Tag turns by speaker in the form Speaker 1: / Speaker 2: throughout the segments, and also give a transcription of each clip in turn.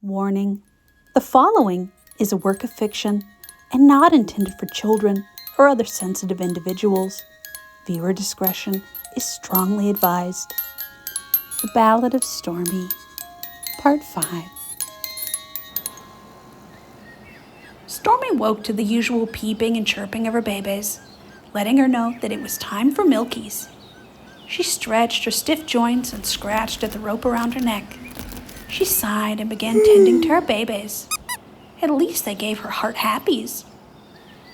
Speaker 1: Warning: the following is a work of fiction and not intended for children or other sensitive individuals. Viewer discretion is strongly advised. The Ballad of Stormy, Part 5. Stormy woke to the usual peeping and chirping of her babies, letting her know that it was time for milkies. She stretched her stiff joints and scratched at the rope around her neck. She sighed and began tending to her babies. At least they gave her heart happies.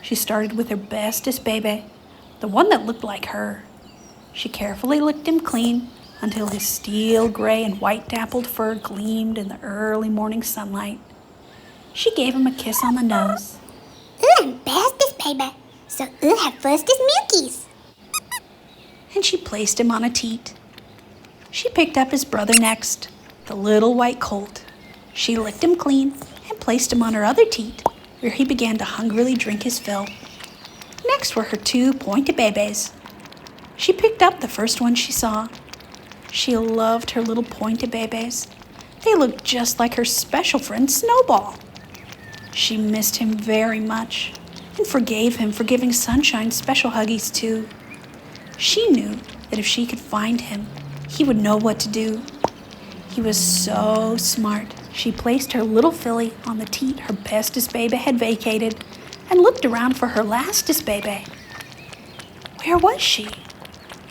Speaker 1: She started with her bestest baby, the one that looked like her. She carefully licked him clean until his steel gray and white dappled fur gleamed in the early morning sunlight. She gave him a kiss on the nose.
Speaker 2: I'm bestest baby, so have firstest milkies.
Speaker 1: And she placed him on a teat. She picked up his brother next, the little white colt. She licked him clean and placed him on her other teat, where he began to hungrily drink his fill. Next were her two pointed babies. She picked up the first one she saw. She loved her little pointed babies. They looked just like her special friend Snowball. She missed him very much and forgave him for giving Sunshine special huggies too. She knew that if she could find him, he would know what to do. He was so smart. She placed her little filly on the teat her bestest baby had vacated and looked around for her lastest baby. Where was she?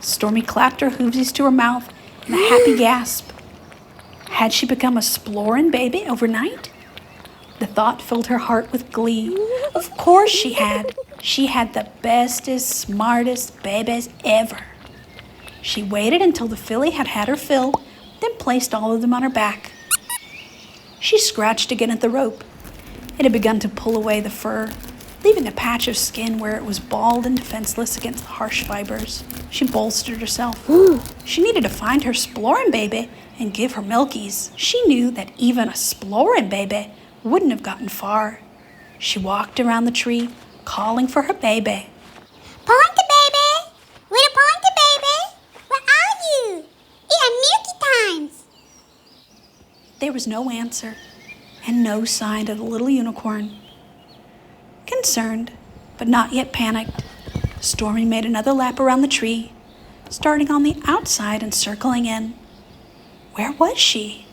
Speaker 1: Stormy clapped her hoovesies to her mouth in a happy gasp. Had she become a splorin' baby overnight? The thought filled her heart with glee. Of course she had. She had the bestest, smartest babies ever. She waited until the filly had had her fill, then placed all of them on her back. She scratched again at the rope. It had begun to pull away the fur, leaving a patch of skin where it was bald and defenseless against the harsh fibers. She bolstered herself. She needed to find her splorin' baby and give her milkies. She knew that even a splorin' baby wouldn't have gotten far. She walked around the tree, calling for her baby.
Speaker 2: Pointy baby! Little pointy baby! Where are you? It are milky times!
Speaker 1: There was no answer and no sign of the little unicorn. Concerned, but not yet panicked, Stormy made another lap around the tree, starting on the outside and circling in. Where was she?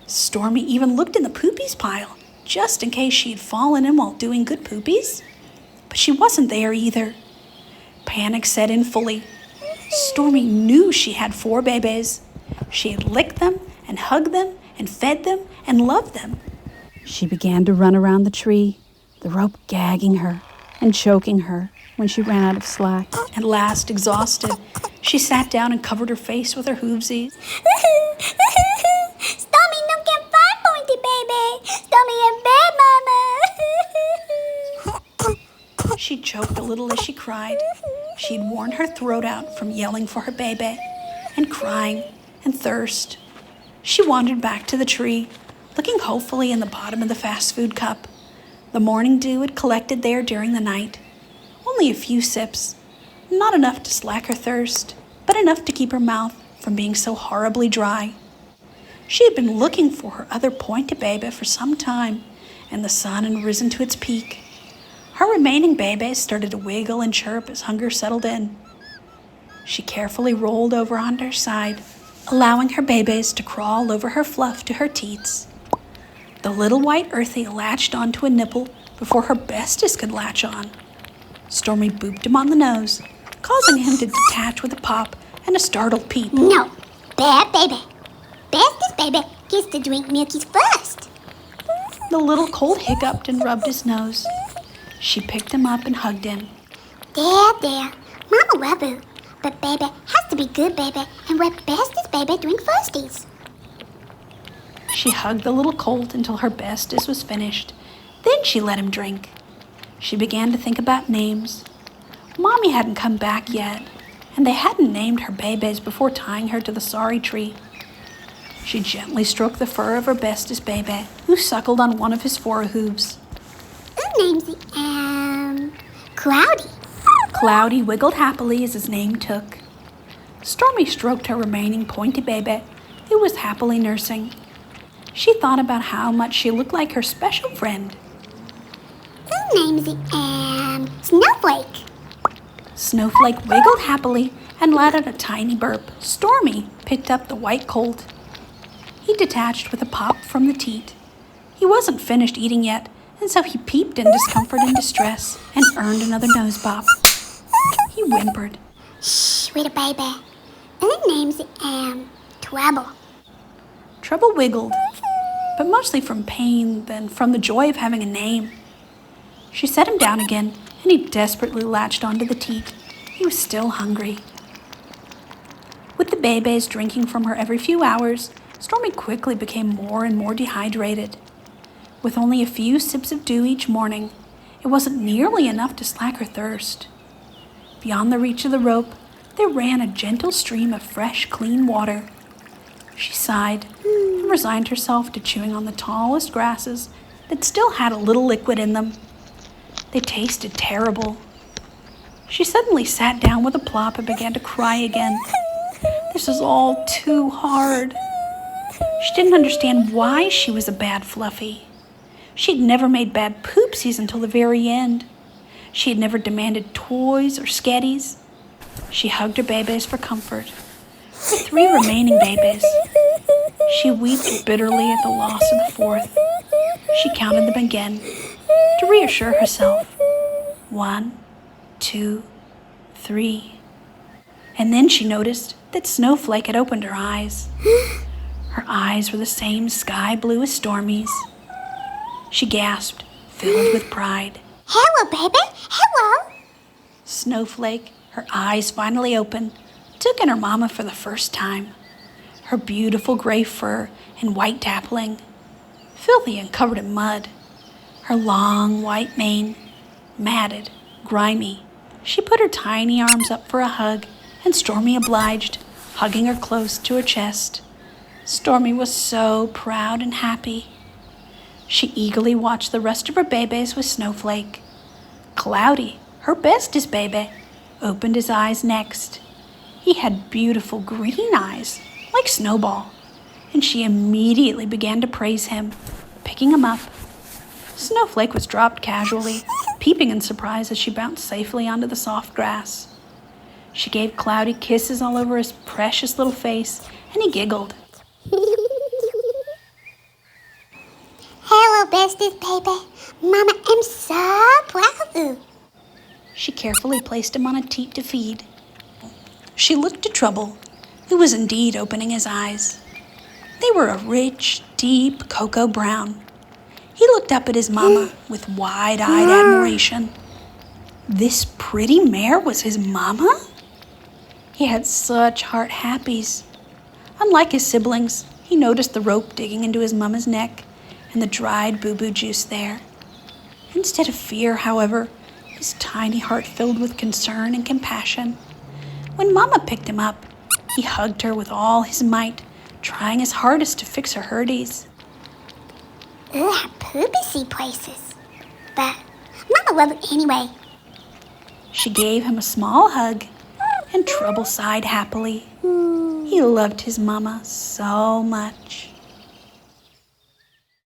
Speaker 1: Stormy even looked in the poopies pile, just in case she had fallen in while doing good poopies. But she wasn't there either. Panic set in fully. Stormy knew she had 4 babies. She had licked them and hugged them and fed them and loved them. She began to run around the tree, the rope gagging her and choking her when she ran out of slack. At last, exhausted, she sat down and covered her face with her hoovesies.
Speaker 2: Stormy no can find pointy baby! Stormy in bed, mama!
Speaker 1: She choked a little as she cried. She'd worn her throat out from yelling for her baby and crying and thirst. She wandered back to the tree, looking hopefully in the bottom of the fast food cup. The morning dew had collected there during the night. Only a few sips, not enough to slack her thirst, but enough to keep her mouth from being so horribly dry. She had been looking for her other pointed baby for some time, and the sun had risen to its peak. Her remaining babies started to wiggle and chirp as hunger settled in. She carefully rolled over onto her side, allowing her babies to crawl over her fluff to her teats. The little white earthie latched onto a nipple before her bestest could latch on. Stormy booped him on the nose, causing him to detach with a pop and a startled peep.
Speaker 2: No, bad baby. Bestest baby gets to drink milkies first.
Speaker 1: The little colt hiccuped and rubbed his nose. She picked him up and hugged him.
Speaker 2: There. Mama love you. But baby has to be good baby and let bestest baby drink firsties.
Speaker 1: She hugged the little colt until her bestest was finished. Then she let him drink. She began to think about names. Mommy hadn't come back yet, and they hadn't named her babies before tying her to the sorry tree. She gently stroked the fur of her bestest baby, who suckled on one of his 4 hooves.
Speaker 2: Who names it? Cloudy.
Speaker 1: Cloudy wiggled happily as his name took. Stormy stroked her remaining pointed baby, who was happily nursing. She thought about how much she looked like her special friend.
Speaker 2: Her name's Snowflake.
Speaker 1: Snowflake wiggled happily and let out a tiny burp. Stormy picked up the white colt. He detached with a pop from the teat. He wasn't finished eating yet, and so he peeped in discomfort and distress and earned another nose pop. He whimpered.
Speaker 2: Shh, wait a baby. Her name's Trouble.
Speaker 1: Trouble wiggled, but mostly from pain than from the joy of having a name. She set him down again, and he desperately latched onto the teat. He was still hungry. With the babies drinking from her every few hours, Stormy quickly became more and more dehydrated. With only a few sips of dew each morning, it wasn't nearly enough to slack her thirst. Beyond the reach of the rope, there ran a gentle stream of fresh, clean water. She sighed and resigned herself to chewing on the tallest grasses that still had a little liquid in them. They tasted terrible. She suddenly sat down with a plop and began to cry again. This was all too hard. She didn't understand why she was a bad Fluffy. She'd never made bad poopsies until the very end. She had never demanded toys or sketties. She hugged her babies for comfort. Her 3 remaining babies. She wept bitterly at the loss of the 4th. She counted them again to reassure herself. 1, 2, 3. And then she noticed that Snowflake had opened her eyes. Her eyes were the same sky blue as Stormy's. She gasped, filled with pride.
Speaker 2: Hello, baby. Hello.
Speaker 1: Snowflake, her eyes finally open, took in her mama for the first time. Her beautiful gray fur and white dappling, filthy and covered in mud. Her long white mane, matted, grimy. She put her tiny arms up for a hug, and Stormy obliged, hugging her close to her chest. Stormy was so proud and happy. She eagerly watched the rest of her babies with Snowflake. Cloudy, her bestest baby, opened his eyes next. He had beautiful green eyes, like Snowball, and she immediately began to praise him, picking him up. Snowflake was dropped casually, peeping in surprise as she bounced safely onto the soft grass. She gave Cloudy kisses all over his precious little face, and he giggled.
Speaker 2: Hello, bestest baby. Mama, I'm so proud of you.
Speaker 1: She carefully placed him on a teat to feed. She looked at Trouble, who was indeed opening his eyes. They were a rich, deep cocoa brown. He looked up at his mama with wide-eyed admiration. This pretty mare was his mama? He had such heart happies. Unlike his siblings, he noticed the rope digging into his mama's neck and the dried boo-boo juice there. Instead of fear, however, his tiny heart filled with concern and compassion. When Mama picked him up, he hugged her with all his might, trying his hardest to fix her hurties.
Speaker 2: Ugh, poopy places. But Mama loved it anyway.
Speaker 1: She gave him a small hug, and Trouble sighed happily. He loved his mama so much.